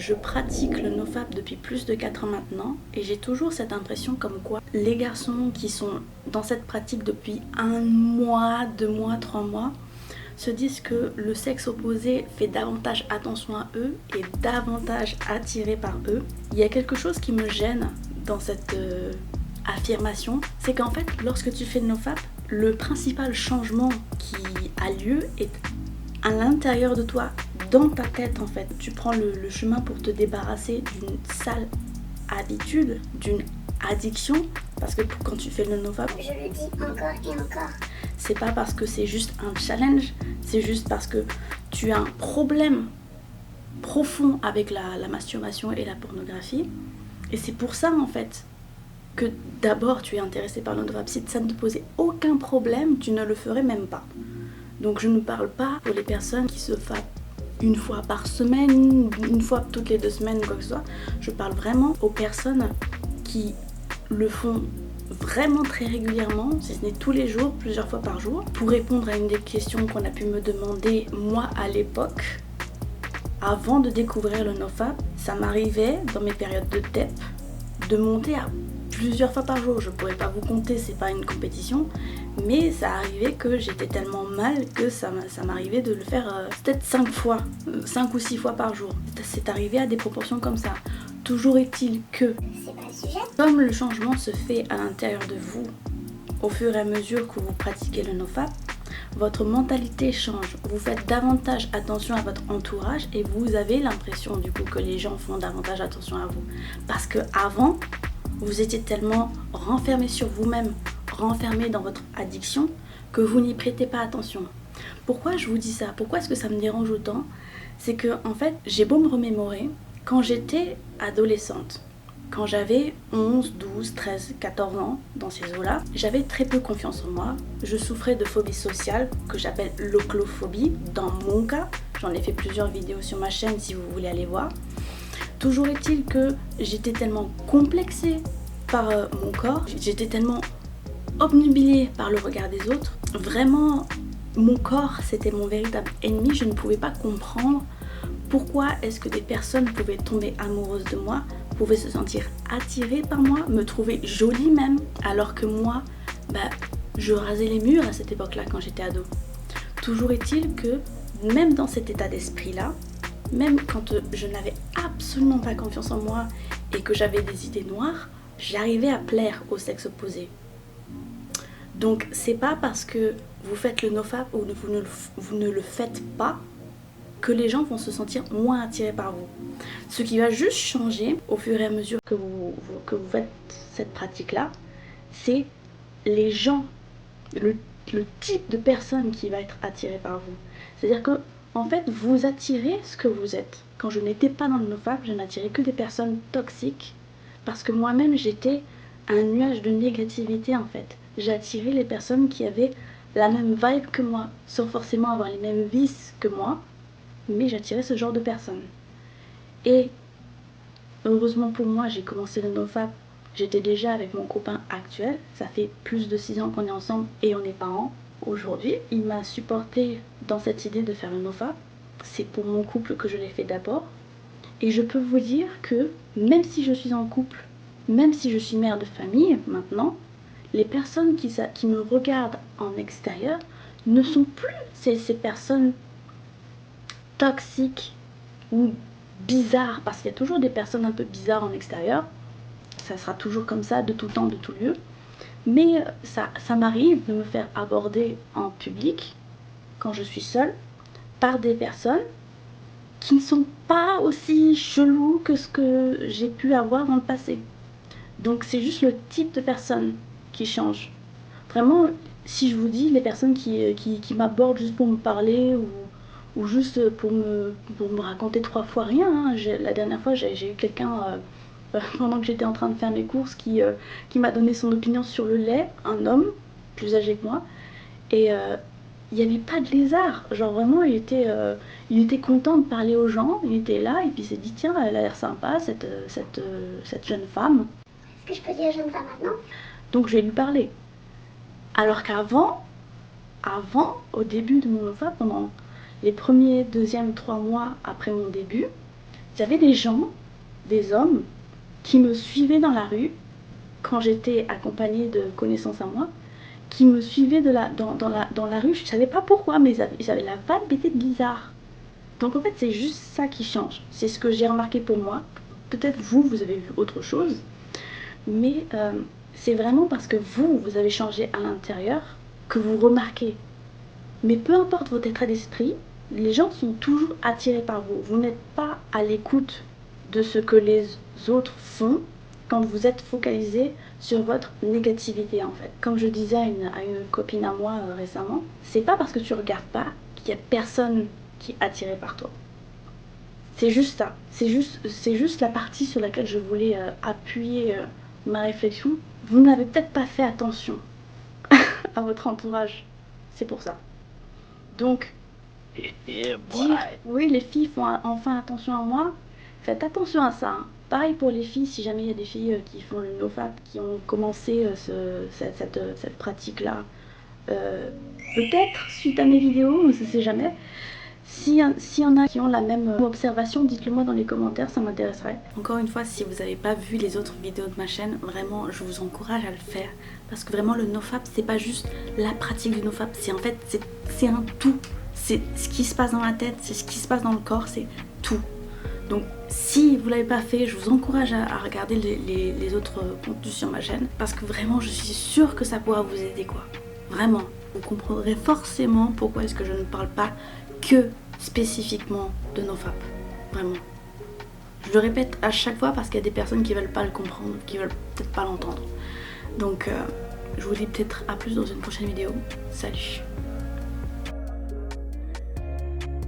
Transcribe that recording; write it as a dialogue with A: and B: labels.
A: Je pratique le nofap depuis plus de 4 ans maintenant et j'ai toujours cette impression comme quoi les garçons qui sont dans cette pratique depuis 1 mois, 2 mois, 3 mois se disent que le sexe opposé fait davantage attention à eux et davantage attiré par eux. Il y a quelque chose qui me gêne dans cette affirmation, c'est qu'en fait lorsque tu fais le nofap, le principal changement qui a lieu est à l'intérieur de toi, dans ta tête en fait. Tu prends le chemin pour te débarrasser d'une sale habitude, d'une addiction, parce que quand tu fais le nofap,
B: je le dis encore et encore,
A: c'est pas parce que c'est juste un challenge, c'est juste parce que tu as un problème profond avec la masturbation et la pornographie. Et c'est pour ça en fait que d'abord tu es intéressé par le nofap. Si ça ne te posait aucun problème, tu ne le ferais même pas. Donc je ne parle pas pour les personnes qui se font une fois par semaine, une fois toutes les 2 semaines, quoi que ce soit. Je parle vraiment aux personnes qui le font vraiment très régulièrement, si ce n'est tous les jours, plusieurs fois par jour. Pour répondre à une des questions qu'on a pu me demander, moi à l'époque, avant de découvrir le nofap, ça m'arrivait dans mes périodes de TEP de monter à plusieurs fois par jour. Je pourrais pas vous compter, c'est pas une compétition, mais ça arrivait que j'étais tellement mal que ça m'arrivait de le faire peut-être 5 fois, 5 ou 6 fois par jour. C'est arrivé à des proportions comme ça. Toujours est-il que,
B: c'est pas le sujet.
A: comme le changement se fait à l'intérieur de vous, au fur et à mesure que vous pratiquez le nofap, votre mentalité change, vous faites davantage attention à votre entourage et vous avez l'impression du coup que les gens font davantage attention à vous. Parce que avant, vous étiez tellement renfermé sur vous-même, renfermé dans votre addiction, que vous n'y prêtez pas attention. Pourquoi je vous dis ça? Pourquoi est-ce que ça me dérange autant? C'est que en fait, j'ai beau me remémorer, quand j'étais adolescente, quand j'avais 11, 12, 13, 14 ans, dans ces eaux-là, j'avais très peu confiance en moi. Je souffrais de phobie sociale, que j'appelle l'oclophobie, dans mon cas. J'en ai fait plusieurs vidéos sur ma chaîne si vous voulez aller voir. Toujours est-il que j'étais tellement complexée par mon corps, j'étais tellement obnubilée par le regard des autres. Vraiment, mon corps, c'était mon véritable ennemi. Je ne pouvais pas comprendre pourquoi est-ce que des personnes pouvaient tomber amoureuses de moi, pouvaient se sentir attirées par moi, me trouver jolie même, alors que moi, je rasais les murs à cette époque-là quand j'étais ado. Toujours est-il que, même dans cet état d'esprit-là, même quand je n'avais absolument pas confiance en moi et que j'avais des idées noires, j'arrivais à plaire au sexe opposé. Donc c'est pas parce que vous faites le nofap ou vous ne le faites pas que les gens vont se sentir moins attirés par vous. Ce qui va juste changer au fur et à mesure que vous faites cette pratique-là, c'est les gens, le type de personne qui va être attiré par vous. C'est-à-dire que en fait, vous attirez ce que vous êtes. Quand je n'étais pas dans le nofap, je n'attirais que des personnes toxiques parce que moi-même j'étais un nuage de négativité en fait. J'attirais les personnes qui avaient la même vibe que moi, sans forcément avoir les mêmes vices que moi, mais j'attirais ce genre de personnes. Et heureusement pour moi, j'ai commencé le nofap. J'étais déjà avec mon copain actuel. Ça fait plus de 6 ans qu'on est ensemble et on est parents aujourd'hui. Il m'a supporté dans cette idée de faire le nofap. C'est pour mon couple que je l'ai fait d'abord. Et je peux vous dire que même si je suis en couple, même si je suis mère de famille maintenant, les personnes qui me regardent en extérieur ne sont plus ces personnes toxiques ou bizarres, parce qu'il y a toujours des personnes un peu bizarres en extérieur. Ça sera toujours comme ça de tout temps, de tout lieu. Mais ça m'arrive de me faire aborder en public, quand je suis seule, par des personnes qui ne sont pas aussi chelous que ce que j'ai pu avoir dans le passé. Donc c'est juste le type de personne qui change. Vraiment, si je vous dis les personnes qui m'abordent juste pour me parler ou juste pour me raconter 3 fois rien, hein. La dernière fois j'ai eu quelqu'un pendant que j'étais en train de faire mes courses qui m'a donné son opinion sur le lait, un homme plus âgé que moi, et il n'y avait pas de lézard, genre vraiment il était content de parler aux gens, il était là et puis il s'est dit tiens elle a l'air sympa cette jeune femme.
B: Est-ce que je peux dire jeune femme maintenant?
A: Donc je vais lui parler. Alors qu'avant, au début de mon nofap, pendant les premiers, deuxièmes, 3 mois après mon début, J'avais des gens, des hommes, qui me suivaient dans la rue, quand j'étais accompagnée de connaissances à moi, qui me suivaient dans la rue, je ne savais pas pourquoi, mais ils avaient la vibe était bizarre. Donc en fait, c'est juste ça qui change. C'est ce que j'ai remarqué pour moi. Peut-être vous avez vu autre chose, mais c'est vraiment parce que vous avez changé à l'intérieur que vous remarquez. Mais peu importe votre état d'esprit, les gens sont toujours attirés par vous. Vous n'êtes pas à l'écoute de ce que les autres font quand vous êtes focalisé sur votre négativité en fait. Comme je disais à une copine à moi récemment, c'est pas parce que tu regardes pas qu'il y a personne qui est attiré par toi. C'est juste ça. C'est juste la partie sur laquelle je voulais appuyer ma réflexion. Vous n'avez peut-être pas fait attention à votre entourage. C'est pour ça. Donc, dire oui, les filles font enfin attention à moi, faites attention à ça. Hein. Pareil pour les filles, si jamais il y a des filles qui font le nofap, qui ont commencé cette pratique-là, peut-être suite à mes vidéos, on ne sait jamais. S'il y en a qui ont la même observation, dites-le moi dans les commentaires, ça m'intéresserait. Encore une fois, si vous n'avez pas vu les autres vidéos de ma chaîne, vraiment, je vous encourage à le faire. Parce que vraiment, le nofap, c'est pas juste la pratique du nofap, c'est en fait, c'est un tout. C'est ce qui se passe dans la tête, c'est ce qui se passe dans le corps, c'est tout. Donc si vous ne l'avez pas fait, je vous encourage à regarder les autres contenus sur ma chaîne. Parce que vraiment, je suis sûre que ça pourra vous aider quoi. Vraiment. Vous comprendrez forcément pourquoi est-ce que je ne parle pas que spécifiquement de nofap. Vraiment. Je le répète à chaque fois parce qu'il y a des personnes qui veulent pas le comprendre, qui veulent peut-être pas l'entendre. Donc je vous dis peut-être à plus dans une prochaine vidéo. Salut.